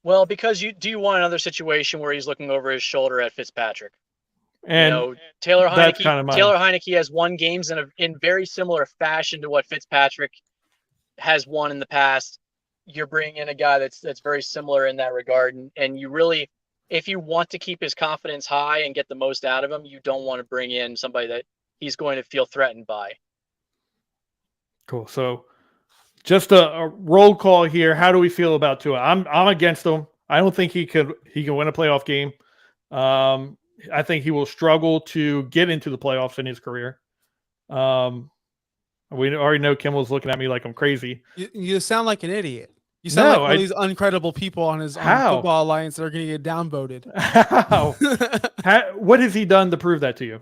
[SPEAKER 3] Well, because you want another situation where he's looking over his shoulder at Fitzpatrick.
[SPEAKER 1] And
[SPEAKER 3] Taylor Heineke has won games in very similar fashion to what Fitzpatrick has won in the past. You're bringing in a guy that's very similar in that regard, and you really, if you want to keep his confidence high and get the most out of him, you don't want to bring in somebody that he's going to feel threatened by.
[SPEAKER 1] Cool. So just a roll call here. How do we feel about Tua? I'm against him. I don't think he can win a playoff game. I think he will struggle to get into the playoffs in his career. We already know Kimmel's looking at me like I'm crazy.
[SPEAKER 2] You sound like an idiot. You sound like one of these uncredible people on Football Alliance that are going to get downvoted.
[SPEAKER 1] How? What has he done to prove that to you?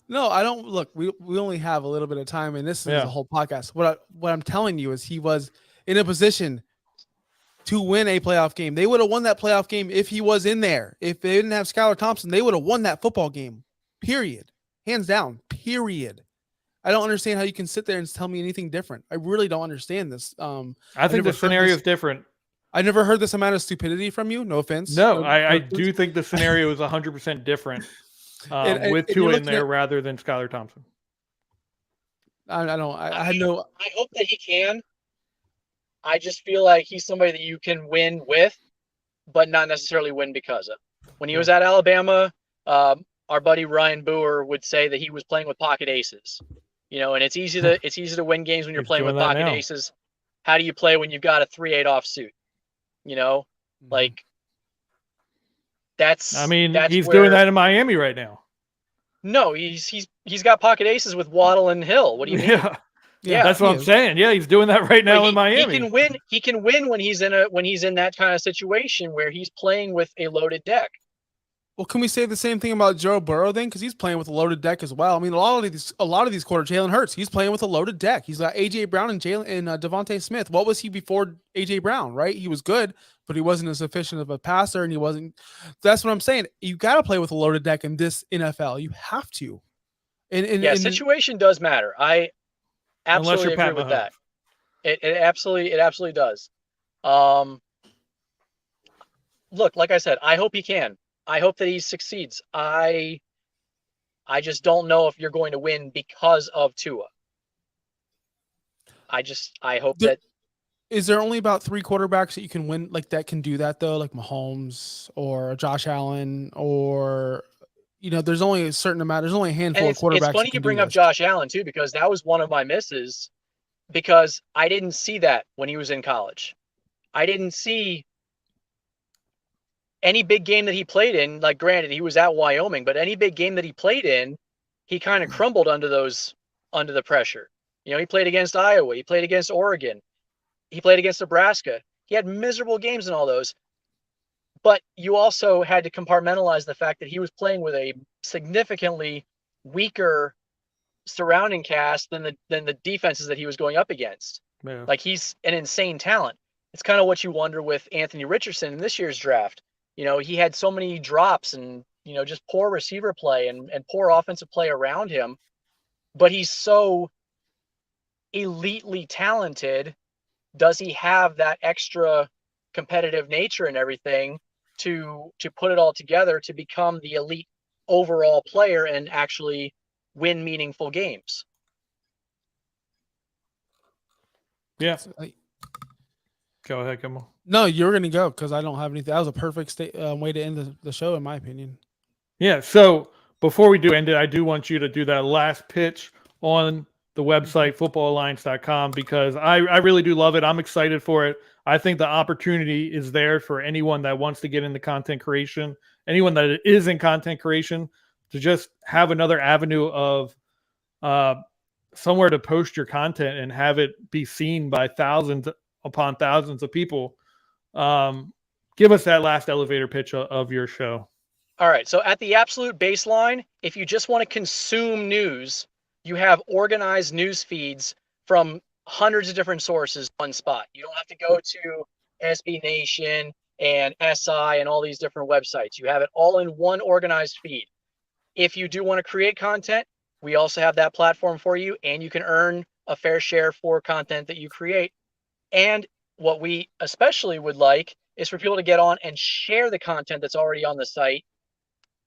[SPEAKER 2] No, I don't. Look, we only have a little bit of time, and this is a whole podcast. What I'm telling you is he was in a position to win a playoff game. They would have won that playoff game if he was in there. If they didn't have Skylar Thompson, they would have won that football game. Period. Hands down. Period. I don't understand how you can sit there and tell me anything different. I really don't understand this.
[SPEAKER 1] I think the scenario is different.
[SPEAKER 2] I never heard this amount of stupidity from you. No offense.
[SPEAKER 1] No, I do think the scenario is 100% different with Tua in there rather than Skylar Thompson.
[SPEAKER 3] I hope that he can. I just feel like he's somebody that you can win with, but not necessarily win because of. When he was at Alabama, our buddy Ryan Boer would say that he was playing with pocket aces. And it's easy to win games when you're playing with pocket aces. How do you play when you've got a 3-8 offsuit? That's.
[SPEAKER 1] I mean, he's doing that in Miami right now.
[SPEAKER 3] No, he's got pocket aces with Waddle and Hill. What do you mean?
[SPEAKER 1] Yeah, that's what I'm saying. Yeah, he's doing that right now in Miami.
[SPEAKER 3] He can win when he's in that kind of situation where he's playing with a loaded deck.
[SPEAKER 2] Well, can we say the same thing about Joe Burrow then? Because he's playing with a loaded deck as well. I mean, a lot of these quarters, Jalen Hurts, he's playing with a loaded deck. He's got AJ Brown and Devontae Smith. What was he before AJ Brown? Right? He was good, but he wasn't as efficient of a passer, and he wasn't. That's what I'm saying. You got to play with a loaded deck in this NFL. You have to.
[SPEAKER 3] Situation does matter. I absolutely agree with that. It absolutely does. Look, like I said, I hope he can. I hope that he succeeds. I just don't know if you're going to win because of Tua. I hope that.
[SPEAKER 2] Is there only about 3 quarterbacks that you can win that can do that though, like Mahomes or Josh Allen, or there's only a certain amount. There's only a handful of quarterbacks. It's
[SPEAKER 3] funny you bring up Josh Allen too, because that was one of my misses. Because I didn't see that when he was in college. I didn't see any big game that he played in. Like, granted, he was at Wyoming, but any big game that he played in, he kind of crumbled under the pressure. He played against Iowa. He played against Oregon. He played against Nebraska. He had miserable games in all those. But you also had to compartmentalize the fact that he was playing with a significantly weaker surrounding cast than the defenses that he was going up against.
[SPEAKER 1] Yeah.
[SPEAKER 3] Like, he's an insane talent. It's kind of what you wonder with Anthony Richardson in this year's draft. He had so many drops and, just poor receiver play and poor offensive play around him. But he's so elitely talented. Does he have that extra competitive nature and everything to put it all together to become the elite overall player and actually win meaningful games?
[SPEAKER 1] Yeah. Go ahead, Kimmel.
[SPEAKER 2] No, you're going to go because I don't have anything. That was a perfect way to end the show, in my opinion.
[SPEAKER 1] Yeah. So before we do end it, I do want you to do that last pitch on the website, footballalliance.com, because I really do love it. I'm excited for it. I think the opportunity is there for anyone that wants to get into content creation, anyone that is in content creation, to just have another avenue of somewhere to post your content and have it be seen by thousands upon thousands of people. Give us that last elevator pitch of your show.
[SPEAKER 3] All right. So at the absolute baseline, if you just want to consume news, you have organized news feeds from hundreds of different sources on spot. You don't have to go to SB Nation and SI and all these different websites. You have it all in one organized feed. If you do want to create content, we also have that platform for you, and you can earn a fair share for content that you create. And what we especially would like is for people to get on and share the content that's already on the site,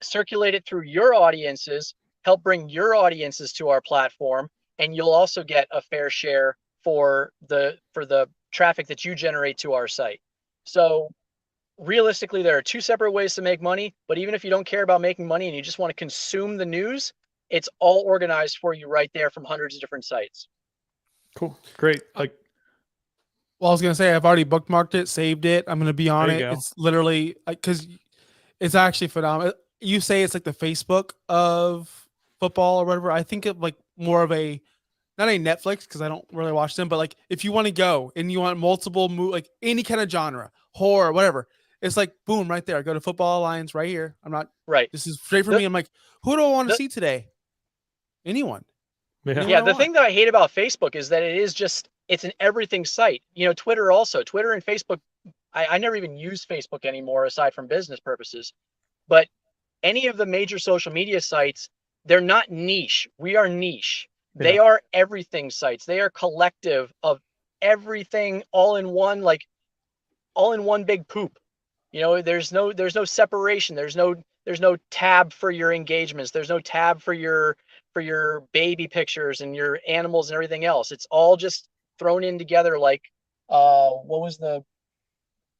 [SPEAKER 3] circulate it through your audiences, help bring your audiences to our platform, and you'll also get a fair share for the traffic that you generate to our site. So realistically, there are 2 separate ways to make money, but even if you don't care about making money and you just want to consume the news, it's all organized for you right there from hundreds of different sites.
[SPEAKER 1] Cool. Great.
[SPEAKER 2] Well, I was gonna say I've already bookmarked it, saved it. I'm gonna be on
[SPEAKER 1] There
[SPEAKER 2] it.
[SPEAKER 1] you go.
[SPEAKER 2] It's literally because it's actually phenomenal. You say it's like the Facebook of football or whatever. I think of like more of a not a Netflix because I don't really watch them, but like if you want to go and you want multiple like any kind of genre, horror, whatever, it's like boom right there. Go to Football Alliance right here. I'm not
[SPEAKER 3] Right.
[SPEAKER 2] This is straight for me. I'm like, who do I want to
[SPEAKER 3] the-
[SPEAKER 2] see today? Anyone.
[SPEAKER 1] Yeah.
[SPEAKER 2] Anyone
[SPEAKER 3] Yeah,
[SPEAKER 2] I
[SPEAKER 3] the
[SPEAKER 2] want.
[SPEAKER 3] thing that I hate about Facebook is that it's an everything site. You know, Twitter also. Twitter and Facebook, I never even use Facebook anymore aside from business purposes. But any of the major social media sites, they're not niche. We are niche. They
[SPEAKER 1] Yeah.
[SPEAKER 3] are everything sites. They are collective of everything all in one, like all in one big poop. You know, there's no separation. There's no tab for your engagements. There's no tab for your baby pictures and your animals and everything else. It's all just thrown in together like what was the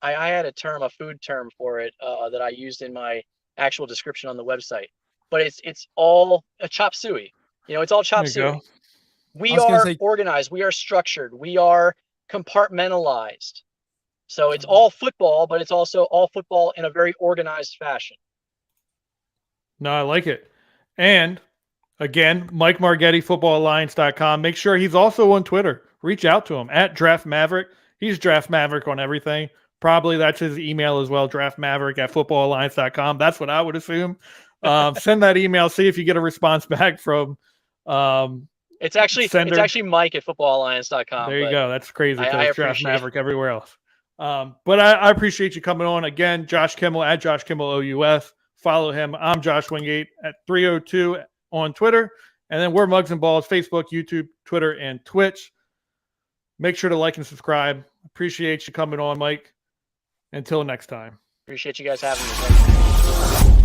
[SPEAKER 3] I had a food term for it that I used in my actual description on the website. But it's all a chop suey. You know, it's all chop
[SPEAKER 1] There you
[SPEAKER 3] suey.
[SPEAKER 1] go.
[SPEAKER 2] I
[SPEAKER 3] We
[SPEAKER 2] was gonna
[SPEAKER 3] are
[SPEAKER 2] say
[SPEAKER 3] organized. We are structured. We are compartmentalized. So it's all football, but it's also all football in a very organized fashion.
[SPEAKER 1] No, I like it. And again, Mike Margittai, footballalliance.com. Make sure he's also on Twitter. Reach out to him at Draft Maverick. He's Draft Maverick on everything. Probably that's his email as well, draftmaverick at footballalliance.com. That's what I would assume. Send that email, see if you get a response back from
[SPEAKER 3] It's actually
[SPEAKER 1] sender.
[SPEAKER 3] Mike at footballalliance.com.
[SPEAKER 1] There you
[SPEAKER 3] but
[SPEAKER 1] go. That's crazy
[SPEAKER 3] I
[SPEAKER 1] because it's Draft
[SPEAKER 3] appreciate
[SPEAKER 1] Maverick everywhere else. But I appreciate you coming on. Again, Josh Kimmel at Josh Kimmel OUS. Follow him. I'm Josh Wingate at 302 on Twitter. And then we're Mugs and Balls, Facebook, YouTube, Twitter, and Twitch. Make sure to like and subscribe. Appreciate you coming on, Mike. Until next time.
[SPEAKER 3] Appreciate you guys having me.